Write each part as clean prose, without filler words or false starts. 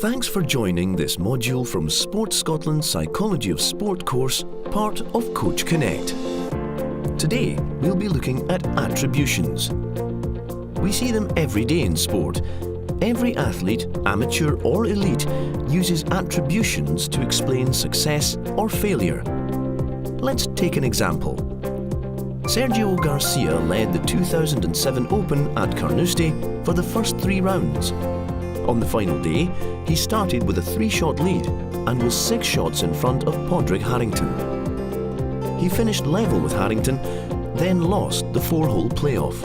Thanks for joining this module from Sports Scotland's Psychology of Sport course, part of Coach Connect. Today, we'll be looking at attributions. We see them every day in sport. Every athlete, amateur or elite, uses attributions to explain success or failure. Let's take an example. Sergio Garcia led the 2007 Open at Carnoustie for the first 3 rounds. On the final day, he started with a 3-shot lead and was 6 shots in front of Padraig Harrington. He finished level with Harrington, then lost the 4-hole playoff.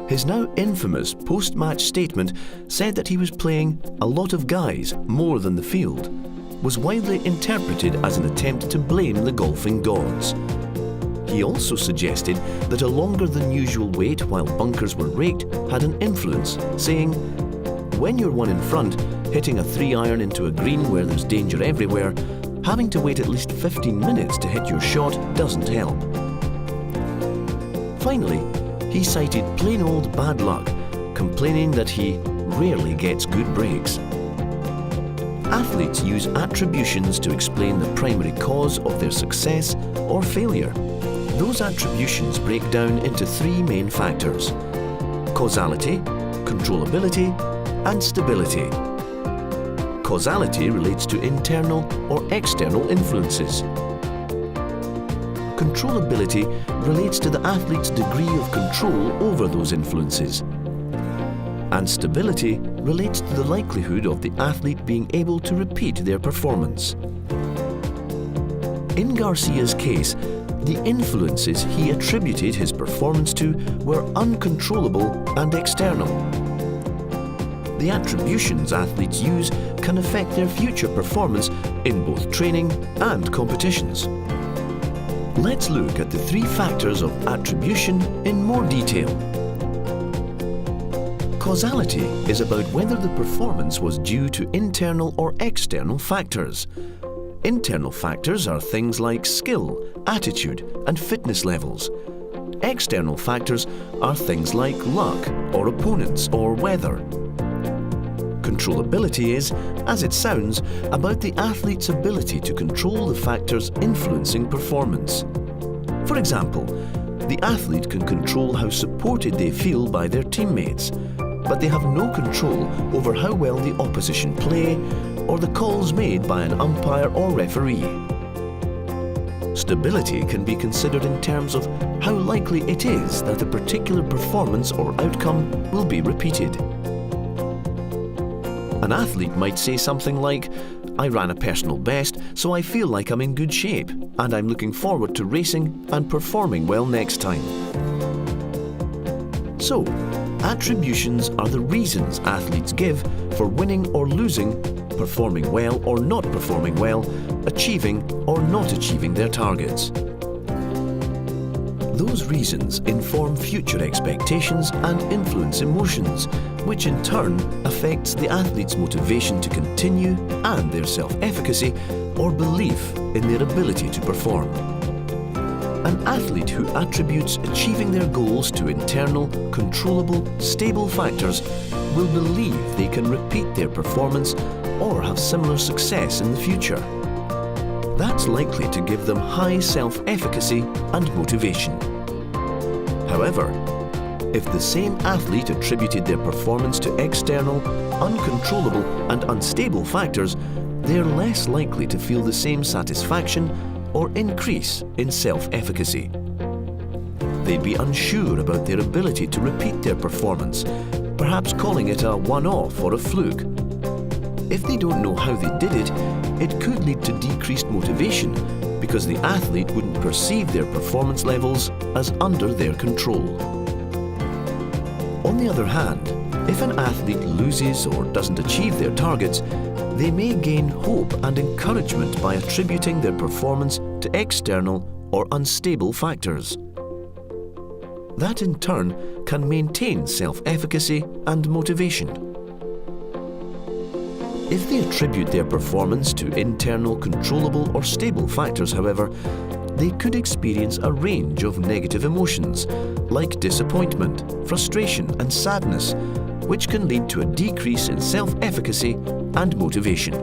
His now infamous post-match statement said that he was playing a lot of guys more than the field, was widely interpreted as an attempt to blame the golfing gods. He also suggested that a longer than usual wait while bunkers were raked had an influence, saying, "When you're one in front, hitting a 3-iron into a green where there's danger everywhere, having to wait at least 15 minutes to hit your shot doesn't help." Finally, he cited plain old bad luck, complaining that he rarely gets good breaks. Athletes use attributions to explain the primary cause of their success or failure. Those attributions break down into 3 main factors: causality, controllability, and stability. Causality relates to internal or external influences. Controllability relates to the athlete's degree of control over those influences. And stability relates to the likelihood of the athlete being able to repeat their performance. In Garcia's case, the influences he attributed his performance to were uncontrollable and external. The attributions athletes use can affect their future performance in both training and competitions. Let's look at the 3 factors of attribution in more detail. Causality is about whether the performance was due to internal or external factors. Internal factors are things like skill, attitude, and fitness levels. External factors are things like luck, or opponents, or weather. Controllability is, as it sounds, about the athlete's ability to control the factors influencing performance. For example, the athlete can control how supported they feel by their teammates, but they have no control over how well the opposition play or the calls made by an umpire or referee. Stability can be considered in terms of how likely it is that a particular performance or outcome will be repeated. An athlete might say something like, "I ran a personal best, so I feel like I'm in good shape, and I'm looking forward to racing and performing well next time." So, attributions are the reasons athletes give for winning or losing, performing well or not performing well, achieving or not achieving their targets. Those reasons inform future expectations and influence emotions, which in turn affects the athlete's motivation to continue and their self-efficacy or belief in their ability to perform. An athlete who attributes achieving their goals to internal, controllable, stable factors will believe they can repeat their performance or have similar success in the future. That's likely to give them high self-efficacy and motivation. However, if the same athlete attributed their performance to external, uncontrollable and unstable factors, they're less likely to feel the same satisfaction or increase in self-efficacy. They'd be unsure about their ability to repeat their performance, perhaps calling it a one-off or a fluke. If they don't know how they did it, it could lead to decreased motivation because the athlete wouldn't perceive their performance levels as under their control. On the other hand, if an athlete loses or doesn't achieve their targets, they may gain hope and encouragement by attributing their performance to external or unstable factors. That in turn can maintain self-efficacy and motivation. If they attribute their performance to internal, controllable or stable factors, however, they could experience a range of negative emotions like disappointment, frustration and sadness, which can lead to a decrease in self-efficacy and motivation.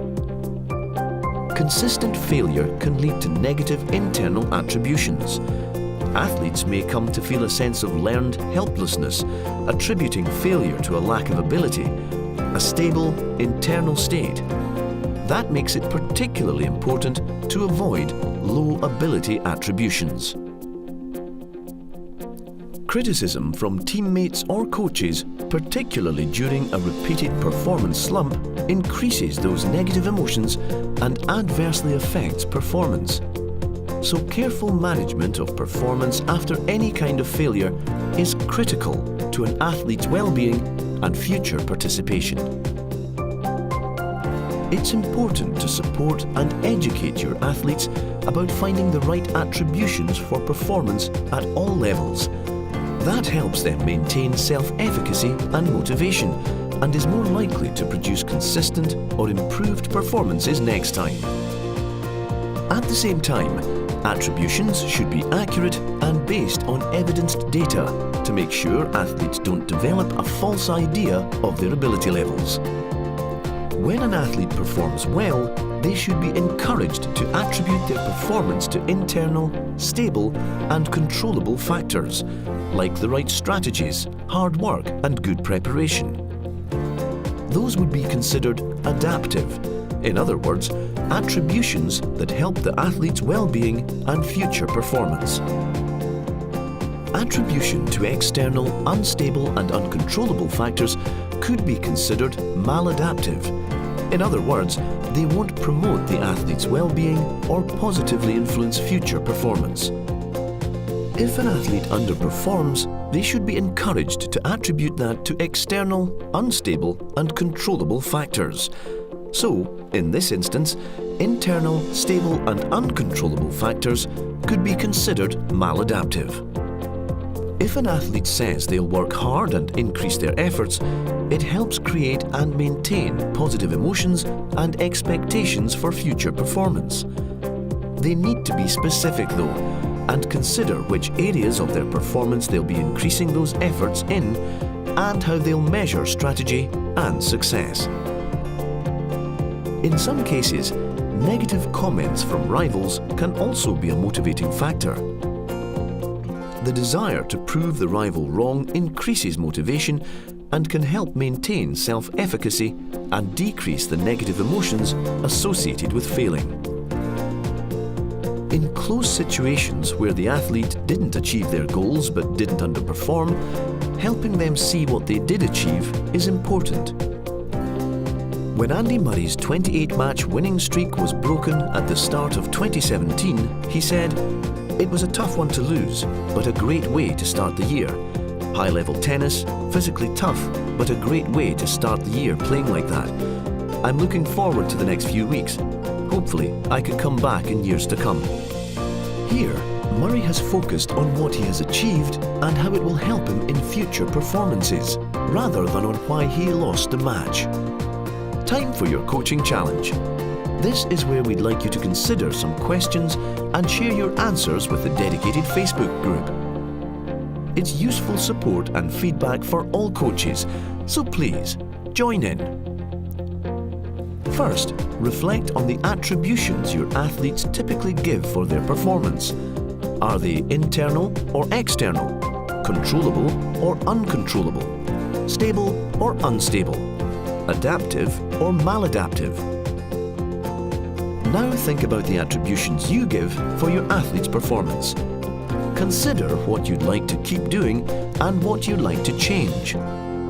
Consistent failure can lead to negative internal attributions. Athletes may come to feel a sense of learned helplessness, attributing failure to a lack of ability, a stable internal state. That makes it particularly important to avoid low ability attributions. Criticism from teammates or coaches, particularly during a repeated performance slump, increases those negative emotions and adversely affects performance. So careful management of performance after any kind of failure is critical to an athlete's well-being and future participation. It's important to support and educate your athletes about finding the right attributions for performance at all levels. That helps them maintain self-efficacy and motivation and is more likely to produce consistent or improved performances next time. At the same time, attributions should be accurate and based on evidenced data to make sure athletes don't develop a false idea of their ability levels. When an athlete performs well, they should be encouraged to attribute their performance to internal, stable and controllable factors, like the right strategies, hard work and good preparation. Those would be considered adaptive. In other words, attributions that help the athlete's well-being and future performance. Attribution to external, unstable and uncontrollable factors could be considered maladaptive. In other words, they won't promote the athlete's well-being or positively influence future performance. If an athlete underperforms, they should be encouraged to attribute that to external, unstable and controllable factors. So, in this instance, internal, stable and uncontrollable factors could be considered maladaptive. If an athlete says they'll work hard and increase their efforts, it helps create and maintain positive emotions and expectations for future performance. They need to be specific though, and consider which areas of their performance they'll be increasing those efforts in and how they'll measure strategy and success. In some cases, negative comments from rivals can also be a motivating factor. The desire to prove the rival wrong increases motivation and can help maintain self-efficacy and decrease the negative emotions associated with failing. In close situations where the athlete didn't achieve their goals but didn't underperform, helping them see what they did achieve is important. When Andy Murray's 28-match winning streak was broken at the start of 2017, he said, "It was a tough one to lose, but a great way to start the year. High-level tennis, physically tough, but a great way to start the year playing like that. I'm looking forward to the next few weeks. Hopefully, I can come back in years to come." Here, Murray has focused on what he has achieved and how it will help him in future performances, rather than on why he lost the match. Time for your coaching challenge. This is where we'd like you to consider some questions and share your answers with the dedicated Facebook group. It's useful support and feedback for all coaches, so please, join in. First, reflect on the attributions your athletes typically give for their performance. Are they internal or external? Controllable or uncontrollable? Stable or unstable? Adaptive or maladaptive? Now think about the attributions you give for your athlete's performance. Consider what you'd like to keep doing and what you'd like to change.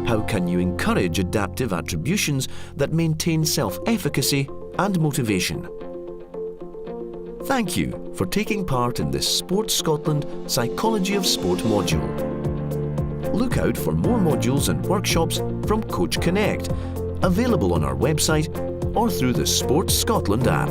How can you encourage adaptive attributions that maintain self-efficacy and motivation? Thank you for taking part in this Sports Scotland Psychology of Sport module. Look out for more modules and workshops from Coach Connect, available on our website or through the Sports Scotland app.